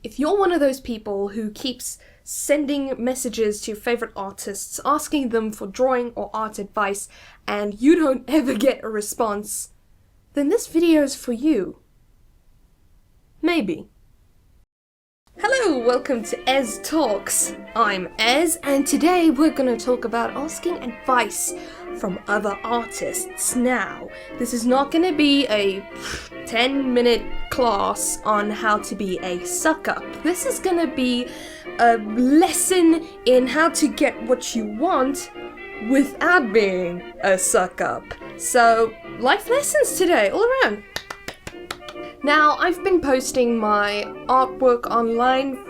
If you're one of those people who keeps sending messages to your favorite artists, asking them for drawing or art advice, and you don't ever get a response, then this video is for you. Maybe. Hello, welcome to EzTALKZ. I'm Ez, and today we're gonna talk about asking advice from other artists. Now, this is not gonna be a 10-minute class on how to be a suck-up. This is gonna be a lesson in how to get what you want without being a suck-up. So, life lessons today, all around. Now, I've been posting my artwork online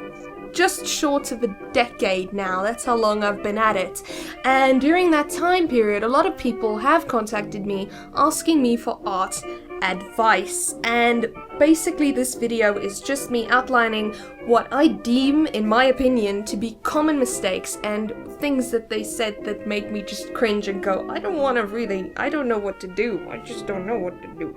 just short of a decade now. That's how long I've been at it. And during that time period, a lot of people have contacted me asking me for art advice. And basically this video is just me outlining what I deem, in my opinion, to be common mistakes and things that they said that made me just cringe and go, I don't know what to do. I just don't know what to do.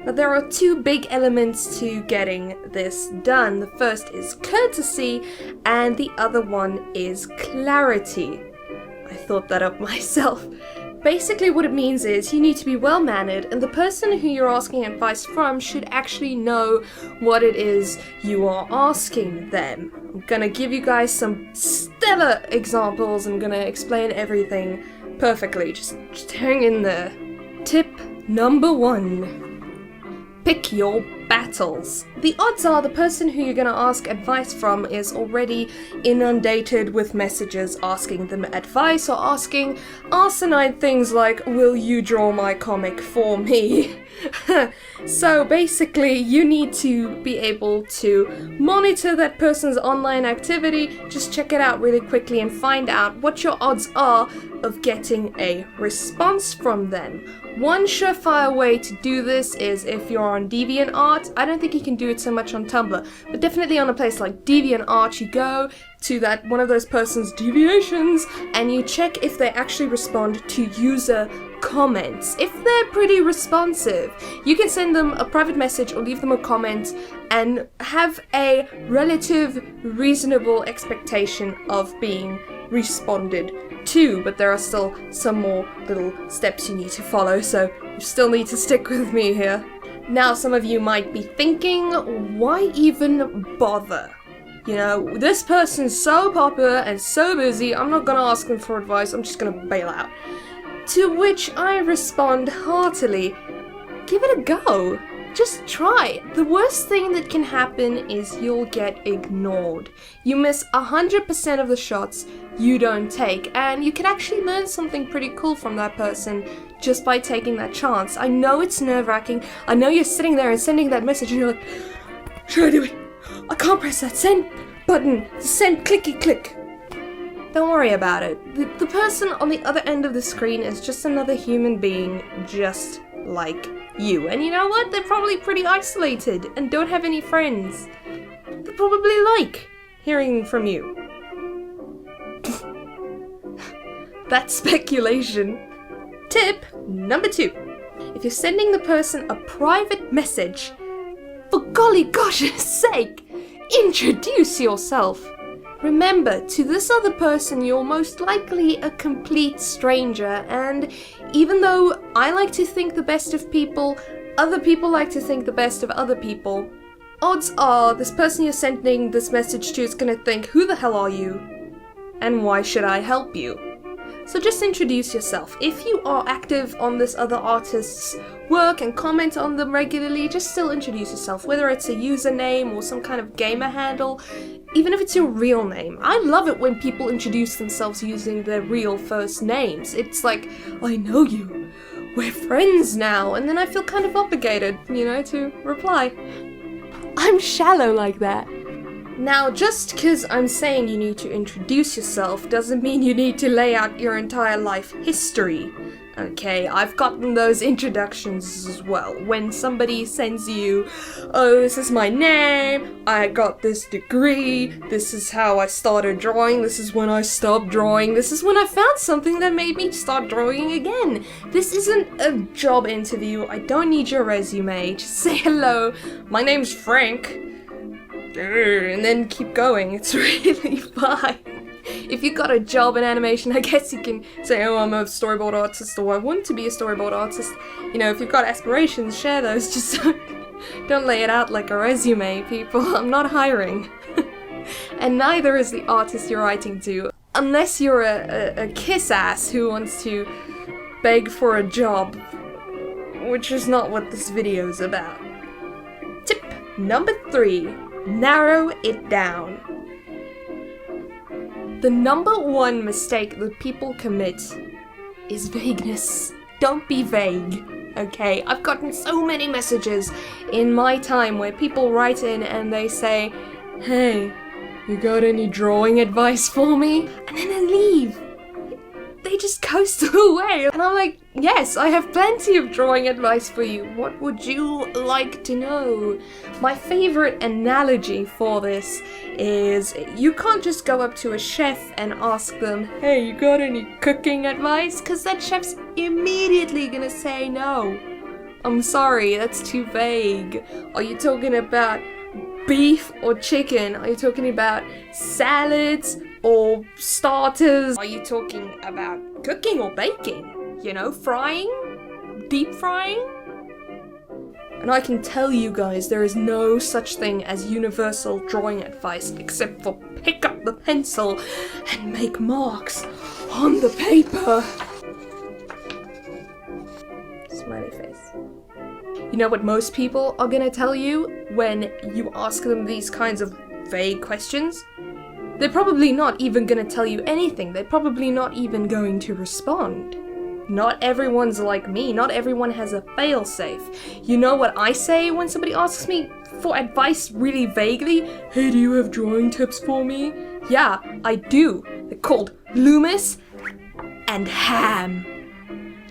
But there are two big elements to getting this done. The first is courtesy, and the other one is clarity. I thought that up myself. Basically what it means is you need to be well-mannered, and the person who you're asking advice from should actually know what it is you are asking them. I'm gonna give you guys some stellar examples. I'm gonna explain everything perfectly. Just hang in there. Tip number 1. Pick your battles. The odds are the person who you're going to ask advice from is already inundated with messages asking them advice or asking asinine things like, will you draw my comic for me? So basically you need to be able to monitor that person's online activity, just check it out really quickly and find out what your odds are of getting a response from them. One surefire way to do this is if you're on DeviantArt. I don't think you can do it so much on Tumblr, but definitely on a place like DeviantArt, you go to that one of those person's deviations and you check if they actually respond to user comments. If they're pretty responsive, you can send them a private message or leave them a comment and have a relative reasonable expectation of being responded to, but there are still some more little steps you need to follow, so you still need to stick with me here. Now, some of you might be thinking, why even bother? You know, this person's so popular and so busy, I'm not gonna ask them for advice, I'm just gonna bail out. To which I respond heartily, give it a go. Just try. The worst thing that can happen is you'll get ignored. You miss 100% of the shots you don't take, and you can actually learn something pretty cool from that person just by taking that chance. I know it's nerve-wracking. I know you're sitting there and sending that message and you're like, should I do it? I can't press that send button. Send clicky click. Don't worry about it. The person on the other end of the screen is just another human being just like you. And you know what? They're probably pretty isolated and don't have any friends. They probably like hearing from you. That's speculation. Tip number 2. If you're sending the person a private message, for golly gosh's sake, introduce yourself. Remember, to this other person, you're most likely a complete stranger, and even though I like to think the best of people, other people like to think the best of other people, odds are this person you're sending this message to is gonna think, who the hell are you? And why should I help you? So just introduce yourself. If you are active on this other artist's work and comment on them regularly, just still introduce yourself, whether it's a username or some kind of gamer handle, even if it's your real name. I love it when people introduce themselves using their real first names. It's like, I know you, we're friends now, and then I feel kind of obligated, to reply. I'm shallow like that. Now, just because I'm saying you need to introduce yourself doesn't mean you need to lay out your entire life history. Okay, I've gotten those introductions as well. When somebody sends you, oh, this is my name, I got this degree, this is how I started drawing, this is when I stopped drawing, this is when I found something that made me start drawing again. This isn't a job interview, I don't need your resume, just say hello, my name's Frank. and then keep going. It's really fine. If you got a job in animation, I guess you can say, oh, I'm a storyboard artist, or I want to be a storyboard artist. You know, if you've got aspirations, share those. Just don't lay it out like a resume, people. I'm not hiring. And neither is the artist you're writing to. Unless you're a kiss-ass who wants to beg for a job. Which is not what this video is about. Tip number 3. Narrow it down. The number one mistake that people commit is vagueness. Don't be vague, okay? I've gotten so many messages in my time where people write in and they say, hey, you got any drawing advice for me? And then they leave. They just coast away. And I'm like, yes, I have plenty of drawing advice for you. What would you like to know? My favorite analogy for this is you can't just go up to a chef and ask them, hey, you got any cooking advice? Because that chef's immediately gonna say no. I'm sorry, that's too vague. Are you talking about beef or chicken? Are you talking about salads or starters? Are you talking about cooking or baking? You know, frying? Deep frying? And I can tell you guys, there is no such thing as universal drawing advice except for pick up the pencil and make marks on the paper. Smiley face. You know what most people are gonna tell you when you ask them these kinds of vague questions? They're probably not even gonna tell you anything. They're probably not even going to respond. Not everyone's like me. Not everyone has a failsafe. You know what I say when somebody asks me for advice really vaguely? Hey, do you have drawing tips for me? Yeah, I do. They're called Loomis and Ham.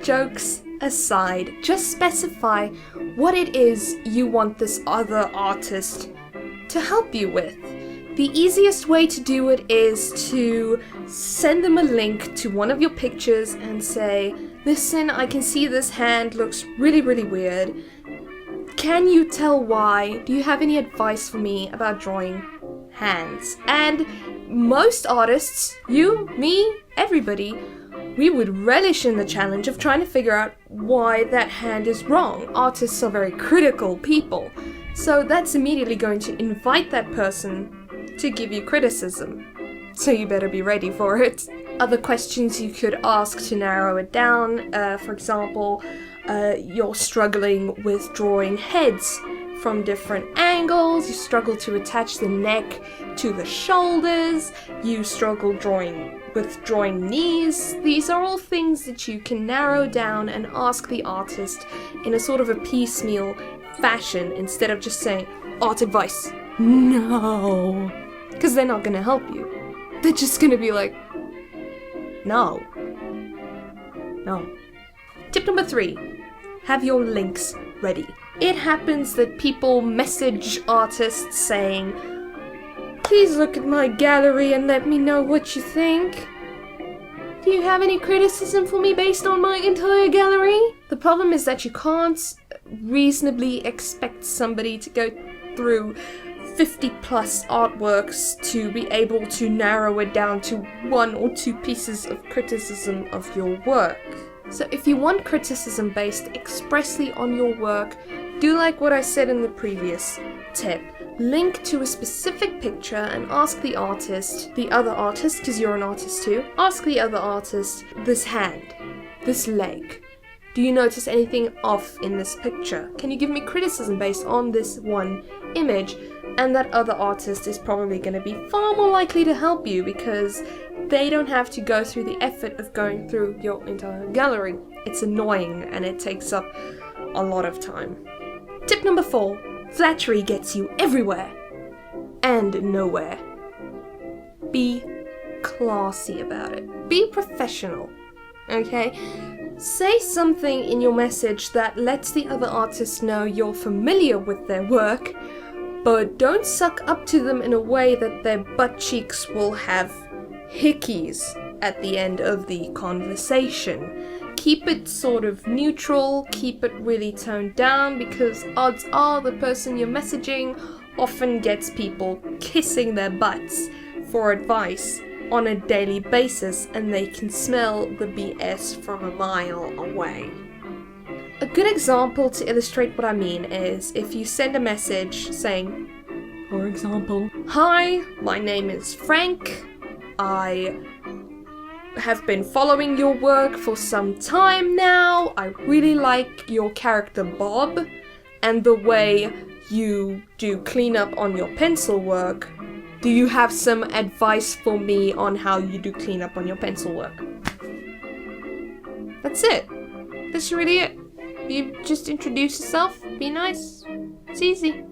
Jokes aside, just specify what it is you want this other artist to help you with. The easiest way to do it is to send them a link to one of your pictures and say, listen, I can see this hand looks really, really weird. Can you tell why? Do you have any advice for me about drawing hands? And most artists, you, me, everybody, we would relish in the challenge of trying to figure out why that hand is wrong. Artists are very critical people, so that's immediately going to invite that person to give you criticism. So you better be ready for it. Other questions you could ask to narrow it down, for example, you're struggling with drawing heads from different angles, you struggle to attach the neck to the shoulders, you struggle with drawing knees. These are all things that you can narrow down and ask the artist in a sort of a piecemeal fashion instead of just saying, art advice. No. Because they're not gonna help you. They're just gonna be like, no. No. Tip number 3. Have your links ready. It happens that people message artists saying, please look at my gallery and let me know what you think. Do you have any criticism for me based on my entire gallery? The problem is that you can't reasonably expect somebody to go through 50 plus artworks to be able to narrow it down to 1 or 2 pieces of criticism of your work. So if you want criticism based expressly on your work, do like what I said in the previous tip. Link to a specific picture and ask the other artist, because you're an artist too, ask the other artist, this hand, this leg, do you notice anything off in this picture? Can you give me criticism based on this one image? And that other artist is probably going to be far more likely to help you because they don't have to go through the effort of going through your entire gallery. It's annoying and it takes up a lot of time. Tip number 4. Flattery gets you everywhere and nowhere. Be classy about it. Be professional, okay? Say something in your message that lets the other artist know you're familiar with their work, but don't suck up to them in a way that their butt cheeks will have hickeys at the end of the conversation. Keep it sort of neutral, keep it really toned down, because odds are the person you're messaging often gets people kissing their butts for advice on a daily basis, and they can smell the BS from a mile away. A good example to illustrate what I mean is if you send a message saying, for example, "Hi, my name is Frank. I have been following your work for some time now. I really like your character Bob and the way you do cleanup on your pencil work. Do you have some advice for me on how you do cleanup on your pencil work?" That's it. That's really it. You just introduce yourself, be nice. It's easy.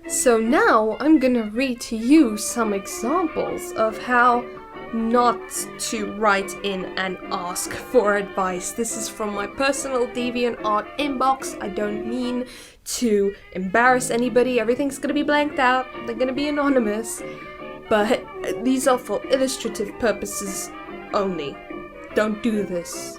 So now I'm gonna read to you some examples of how not to write in and ask for advice. This is from my personal DeviantArt inbox. I don't mean to embarrass anybody. Everything's gonna be blanked out. They're gonna be anonymous. But these are for illustrative purposes only. Don't do this.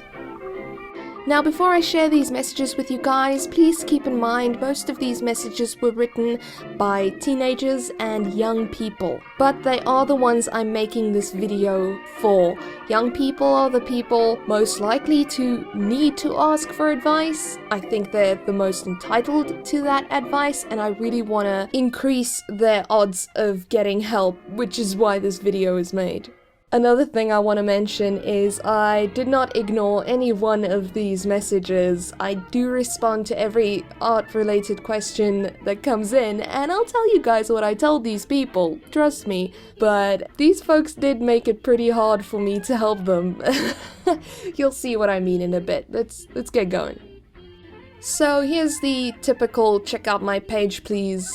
Now, before I share these messages with you guys, please keep in mind most of these messages were written by teenagers and young people. But they are the ones I'm making this video for. Young people are the people most likely to need to ask for advice. I think they're the most entitled to that advice, and I really want to increase their odds of getting help, which is why this video is made. Another thing I want to mention is I did not ignore any one of these messages. I do respond to every art-related question that comes in, and I'll tell you guys what I told these people, trust me. But these folks did make it pretty hard for me to help them. You'll see what I mean in a bit. Let's get going. So here's the typical check out my page please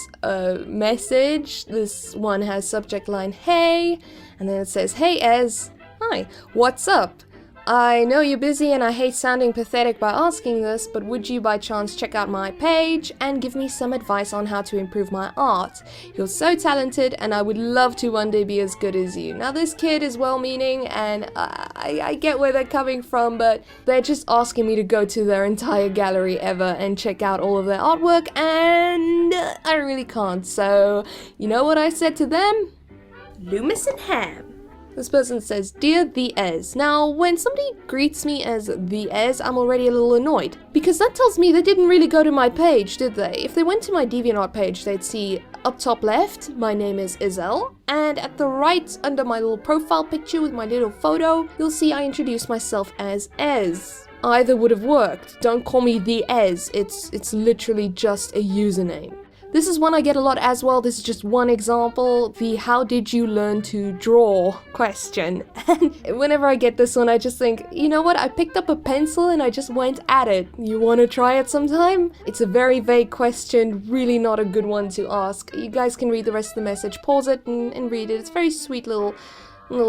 message. This one has subject line hey, and then it says, "Hey Ez, hi, what's up? I know you're busy and I hate sounding pathetic by asking this, but would you by chance check out my page and give me some advice on how to improve my art? You're so talented and I would love to one day be as good as you." Now this kid is well-meaning and I get where they're coming from, but they're just asking me to go to their entire gallery ever and check out all of their artwork, and I really can't. So you know what I said to them? Loomis and Ham. This person says, "Dear the Ez." Now, when somebody greets me as the Ez, I'm already a little annoyed, because that tells me they didn't really go to my page, did they? If they went to my DeviantArt page, they'd see up top left, my name is Izel, and at the right, under my little profile picture with my little photo, you'll see I introduced myself as Ez. Either would have worked. Don't call me the Ez, it's literally just a username. This is one I get a lot as well. This is just one example, the "how did you learn to draw" question. And whenever I get this one, I just think, you know what, I picked up a pencil and I just went at it. You want to try it sometime? It's a very vague question, really not a good one to ask. You guys can read the rest of the message, pause it and read it. It's a very sweet little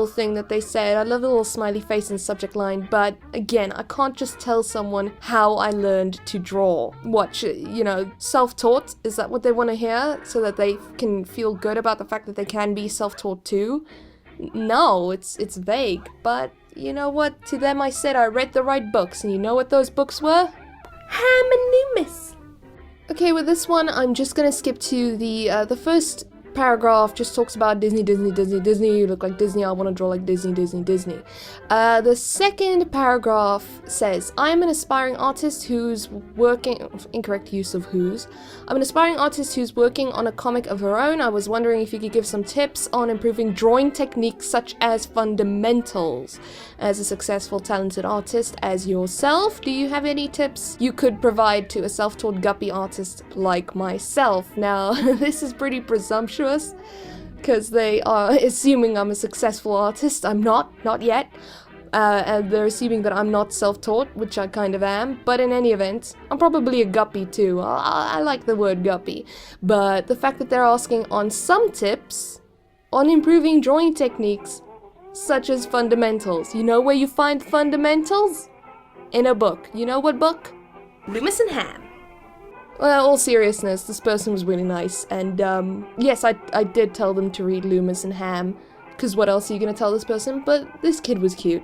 thing that they said. I love the little smiley face and subject line, but again, I can't just tell someone how I learned to draw. What, you know, self-taught? Is that what they want to hear? So that they can feel good about the fact that they can be self-taught too? No, it's vague, but you know what? To them I said I read the right books, and you know what those books were? Ham and Loomis. Okay, with this one, I'm just gonna skip to the first paragraph. Just talks about Disney, you look like Disney, I want to draw like Disney. The second paragraph says, "I'm an aspiring artist who's working," incorrect use of whose, "I'm an aspiring artist who's working on a comic of her own. I was wondering if you could give some tips on improving drawing techniques such as fundamentals. As a successful, talented artist as yourself, do you have any tips you could provide to a self-taught guppy artist like myself?" Now, this is pretty presumptuous, because they are assuming I'm a successful artist. I'm not yet. And they're assuming that I'm not self-taught, which I kind of am. But in any event, I'm probably a guppy too. I like the word guppy. But the fact that they're asking on some tips on improving drawing techniques, such as fundamentals. You know where you find fundamentals? In a book. You know what book? Loomis and Ham. Well, all seriousness, this person was really nice, and yes, I did tell them to read Loomis and Ham, because what else are you gonna tell this person? But this kid was cute.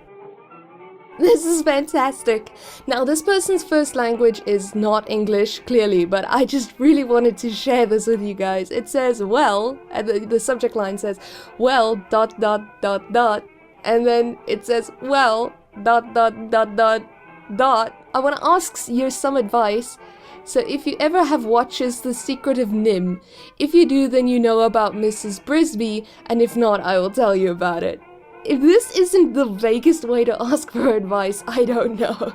This is fantastic. Now, this person's first language is not English, clearly, but I just really wanted to share this with you guys. It says, well, and the subject line says, well, ... And then it says, well, ... I want to ask you some advice. So if you ever have watches The Secret of Nim, if you do, then you know about Mrs. Brisby, and if not, I will tell you about it. If this isn't the vaguest way to ask for advice, I don't know.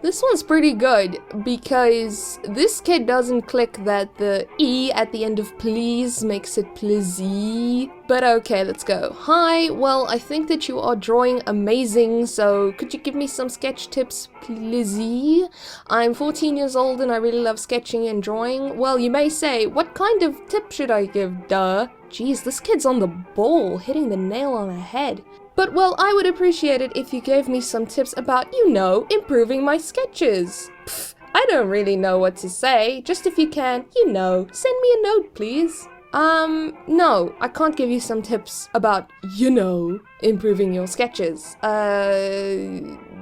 This one's pretty good, because this kid doesn't click that the E at the end of please makes it pleasee. But okay, let's go. Hi, well, I think that you are drawing amazing, so could you give me some sketch tips, pleasee? I'm 14 years old and I really love sketching and drawing. Well, you may say, what kind of tip should I give, duh? Jeez, this kid's on the ball, hitting the nail on the head. But, well, I would appreciate it if you gave me some tips about, you know, improving my sketches. Pfft, I don't really know what to say. Just if you can, you know, send me a note, please. No, I can't give you some tips about, you know, improving your sketches.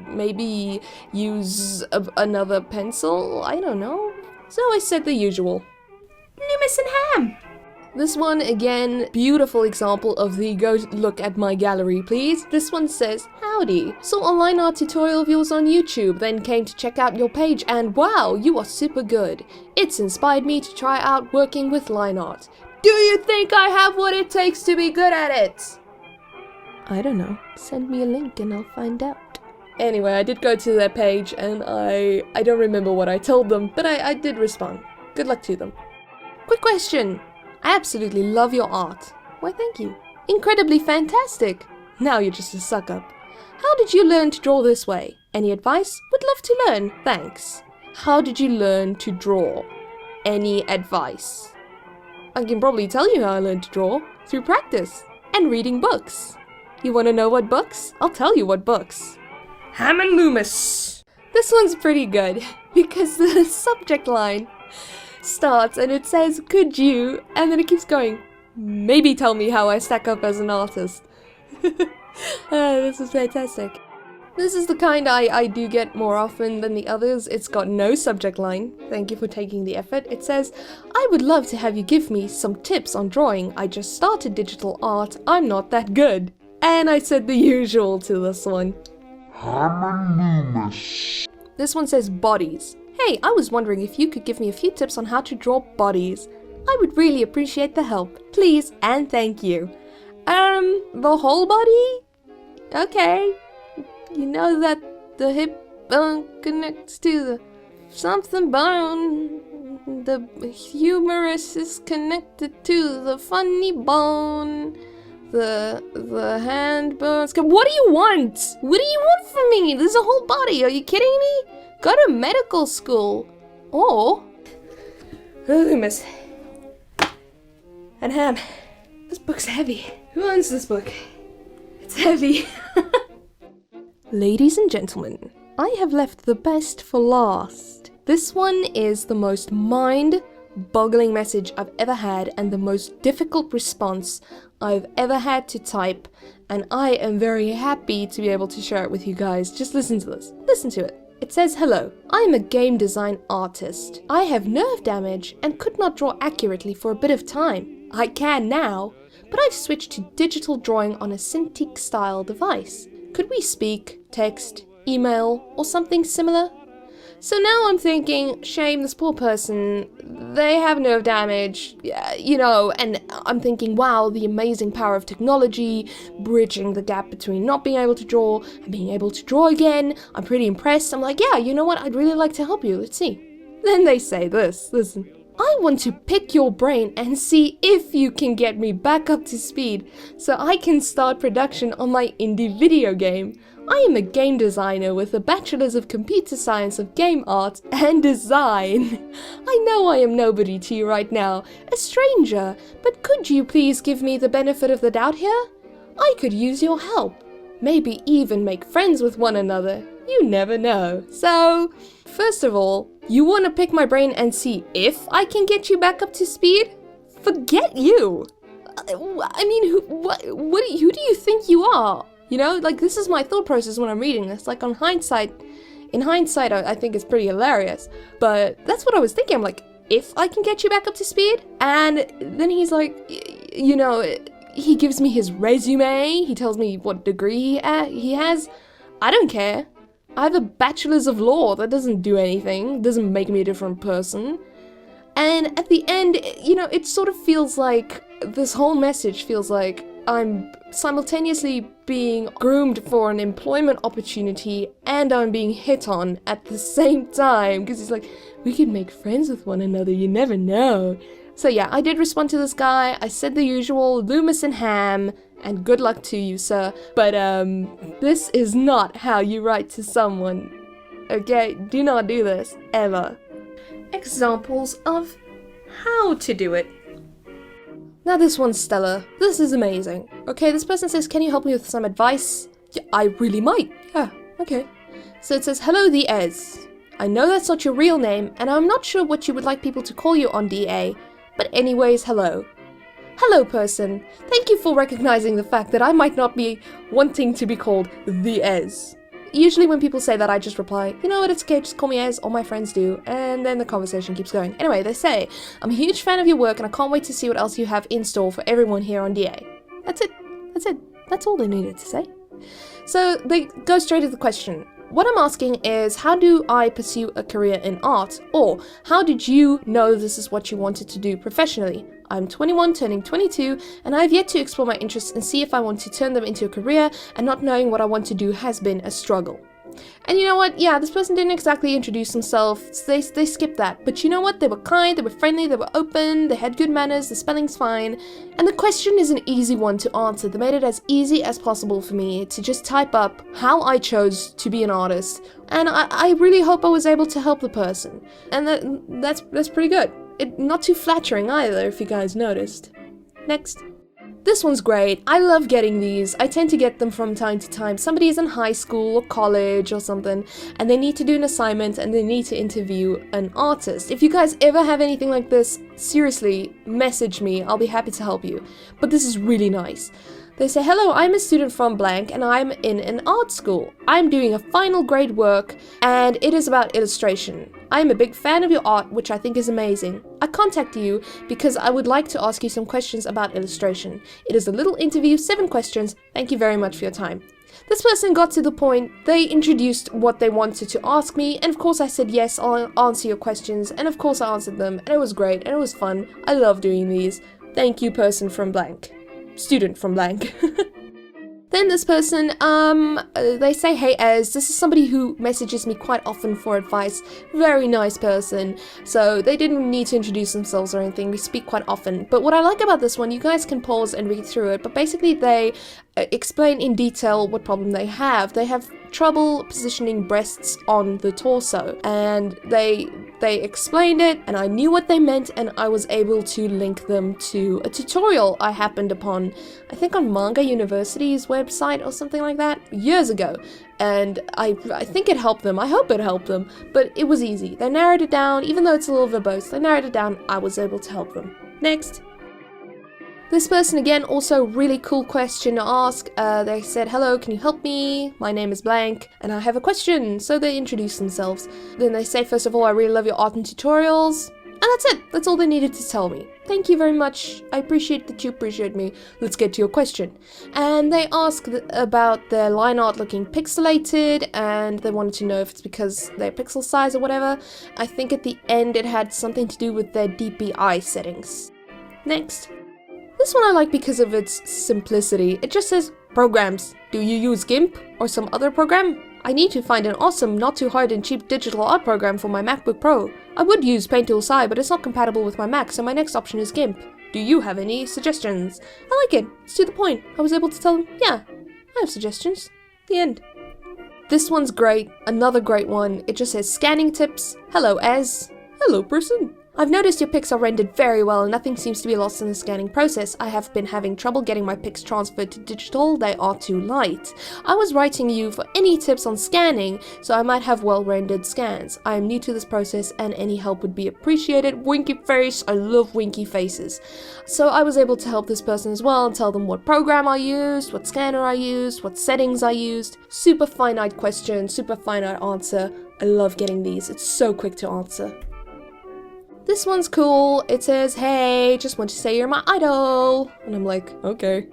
Maybe use another pencil? I don't know. So I said the usual. Loomis and Ham! This one, again, beautiful example of the go look at my gallery, please. This one says, howdy. Saw a line art tutorial of yours on YouTube, then came to check out your page and wow, you are super good. It's inspired me to try out working with line art. Do you think I have what it takes to be good at it? I don't know. Send me a link and I'll find out. Anyway, I did go to their page and I don't remember what I told them, but I did respond. Good luck to them. Quick question. I absolutely love your art. Why, thank you. Incredibly fantastic. Now you're just a suck-up. How did you learn to draw this way? Any advice? Would love to learn. Thanks. How did you learn to draw? Any advice? I can probably tell you how I learned to draw. Through practice. And reading books. You want to know what books? I'll tell you what books. Ham and Loomis. This one's pretty good. Because the subject line starts and it says, could you? And then it keeps going, maybe tell me how I stack up as an artist. This is fantastic. This is the kind I do get more often than the others. It's got no subject line. Thank you for taking the effort. It says, I would love to have you give me some tips on drawing. I just started digital art. I'm not that good. And I said the usual to this one. This one says bodies. Hey, I was wondering if you could give me a few tips on how to draw bodies. I would really appreciate the help. Please and thank you. The whole body? Okay. You know that the hip bone connects to the something bone. The humerus is connected to the funny bone. The hand bones. What do you want? What do you want from me? There's a whole body. Are you kidding me? Go to medical school. Or Loomis and Ham. This book's heavy. Who owns this book? It's heavy. Ladies and gentlemen, I have left the best for last. This one is the most mind-boggling message I've ever had and the most difficult response I've ever had to type, and I am very happy to be able to share it with you guys. Just listen to this. Listen to it. It says, hello, I am a game design artist. I have nerve damage and could not draw accurately for a bit of time. I can now, but I've switched to digital drawing on a Cintiq style device. Could we speak, text, email, or something similar? So now I'm thinking, shame this poor person, they have nerve damage, you know, and I'm thinking, wow, the amazing power of technology, bridging the gap between not being able to draw and being able to draw again. I'm pretty impressed. I'm like, yeah, you know what, I'd really like to help you, let's see. Then they say this, listen. I want to pick your brain and see if you can get me back up to speed so I can start production on my indie video game. I am a game designer with a Bachelor's of Computer Science of Game Art and Design. I know I am nobody to you right now, a stranger, but could you please give me the benefit of the doubt here? I could use your help. Maybe even make friends with one another. You never know. So, first of all, you want to pick my brain and see if I can get you back up to speed? Forget you! I mean, who do you think you are? You know, like, this is my thought process when I'm reading this. Like, in hindsight, I think it's pretty hilarious. But that's what I was thinking. I'm like, if I can get you back up to speed? And then he's like, you know, he gives me his resume. He tells me what degree he has. I don't care. I have a bachelor's of law. That doesn't do anything. Doesn't make me a different person. And at the end, you know, it sort of feels like, this whole message feels like I'm simultaneously being groomed for an employment opportunity and I'm being hit on at the same time. Because he's like, we can make friends with one another, you never know. So yeah, I did respond to this guy. I said the usual, Loomis and ham, and good luck to you, sir. But this is not how you write to someone. Okay, do not do this, ever. Examples of how to do it. Now this one's stellar. This is amazing. Okay, this person says, can you help me with some advice? Yeah, I really might. Yeah, okay. So it says, hello the Ez. I know that's not your real name, and I'm not sure what you would like people to call you on DA. But anyways, hello. Hello person. Thank you for recognizing the fact that I might not be wanting to be called the Ez. Usually when people say that, I just reply, you know what, it's okay, just call me Ez, all my friends do, and then the conversation keeps going. Anyway, they say, I'm a huge fan of your work and I can't wait to see what else you have in store for everyone here on DA. That's it. That's it. That's all they needed to say. So they go straight to the question. What I'm asking is, how do I pursue a career in art? Or, how did you know this is what you wanted to do professionally? I'm 21, turning 22, and I have yet to explore my interests and see if I want to turn them into a career, and not knowing what I want to do has been a struggle. And you know what? Yeah, this person didn't exactly introduce themselves, they skipped that. But you know what? They were kind, they were friendly, they were open, they had good manners, the spelling's fine. And the question is an easy one to answer. They made it as easy as possible for me to just type up how I chose to be an artist. And I really hope I was able to help the person. And that's pretty good. Not too flattering either, if you guys noticed. Next. This one's great. I love getting these. I tend to get them from time to time. Somebody is in high school or college or something, and they need to do an assignment and they need to interview an artist. If you guys ever have anything like this, seriously, message me. I'll be happy to help you. But this is really nice. They say, hello, I'm a student from blank and I'm in an art school. I'm doing a final grade work and it is about illustration. I'm a big fan of your art, which I think is amazing. I contact you because I would like to ask you some questions about illustration. It is a little interview, 7 questions. Thank you very much for your time. This person got to the point, they introduced what they wanted to ask me, and of course I said yes, I'll answer your questions, and of course I answered them, and it was great, and it was fun. I love doing these. Thank you, person from blank. Student from blank. Then this person, they say, hey Ez, this is somebody who messages me quite often for advice. Very nice person. So they didn't need to introduce themselves or anything, we speak quite often. But what I like about this one, you guys can pause and read through it, but basically they explain in detail what problem they have. They have trouble positioning breasts on the torso, and they explained it, and I knew what they meant, and I was able to link them to a tutorial I happened upon, I think on Manga University's website or something like that, years ago. And I think it helped them, I hope it helped them, but it was easy. They narrowed it down, even though it's a little verbose, they narrowed it down, I was able to help them. Next. This person, again, also really cool question to ask. They said, hello, can you help me? My name is blank, and I have a question. So they introduce themselves. Then they say, first of all, I really love your art and tutorials. And that's it. That's all they needed to tell me. Thank you very much. I appreciate that you appreciate me. Let's get to your question. And they asked about their line art looking pixelated, and they wanted to know if it's because their pixel size or whatever. I think at the end it had something to do with their DPI settings. Next. This one I like because of its simplicity. It just says, programs. Do you use GIMP or some other program? I need to find an awesome, not too hard and cheap digital art program for my MacBook Pro. I would use Paint Tool SI, but it's not compatible with my Mac, so my next option is GIMP. Do you have any suggestions? I like it. It's to the point. I was able to tell them, yeah, I have suggestions. The end. This one's great. Another great one. It just says, scanning tips. Hello, Ez. Hello, person. I've noticed your pics are rendered very well and nothing seems to be lost in the scanning process. I have been having trouble getting my pics transferred to digital, they are too light. I was writing you for any tips on scanning, so I might have well-rendered scans. I am new to this process and any help would be appreciated. Winky face, I love winky faces. So I was able to help this person as well and tell them what program I used, what scanner I used, what settings I used. Super finite question, super finite answer. I love getting these, it's so quick to answer. This one's cool. It says, hey, just want to say you're my idol. And I'm like, okay.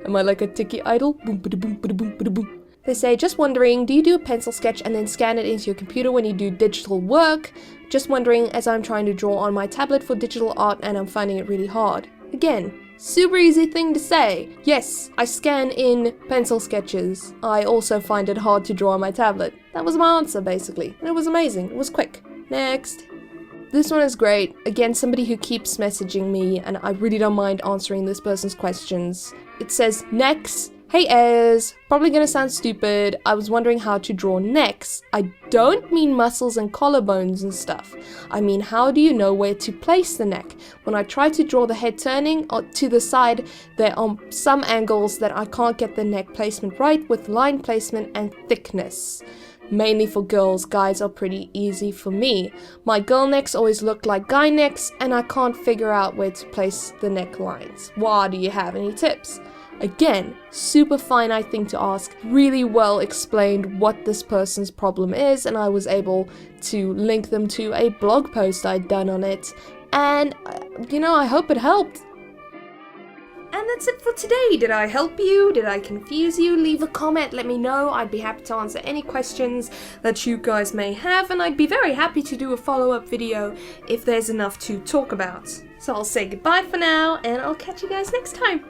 Am I like a Tiki idol? Boom, ba boom, ba boom, ba boom. They say, just wondering, do you do a pencil sketch and then scan it into your computer when you do digital work? Just wondering, as I'm trying to draw on my tablet for digital art and I'm finding it really hard. Again, super easy thing to say. Yes, I scan in pencil sketches. I also find it hard to draw on my tablet. That was my answer, basically. And it was amazing. It was quick. Next. This one is great. Again, somebody who keeps messaging me, and I really don't mind answering this person's questions. It says, next. Hey Ez, probably gonna sound stupid. I was wondering how to draw necks. I don't mean muscles and collarbones and stuff. I mean, how do you know where to place the neck? When I try to draw the head turning to the side, there are some angles that I can't get the neck placement right with line placement and thickness. Mainly for girls, guys are pretty easy for me. My girl necks always look like guy necks and I can't figure out where to place the neck lines. Why, do you have any tips? Again, super finite thing to ask, really well explained what this person's problem is and I was able to link them to a blog post I'd done on it and, you know, I hope it helped. And that's it for today. Did I help you? Did I confuse you? Leave a comment, let me know. I'd be happy to answer any questions that you guys may have, and I'd be very happy to do a follow-up video if there's enough to talk about. So I'll say goodbye for now, and I'll catch you guys next time.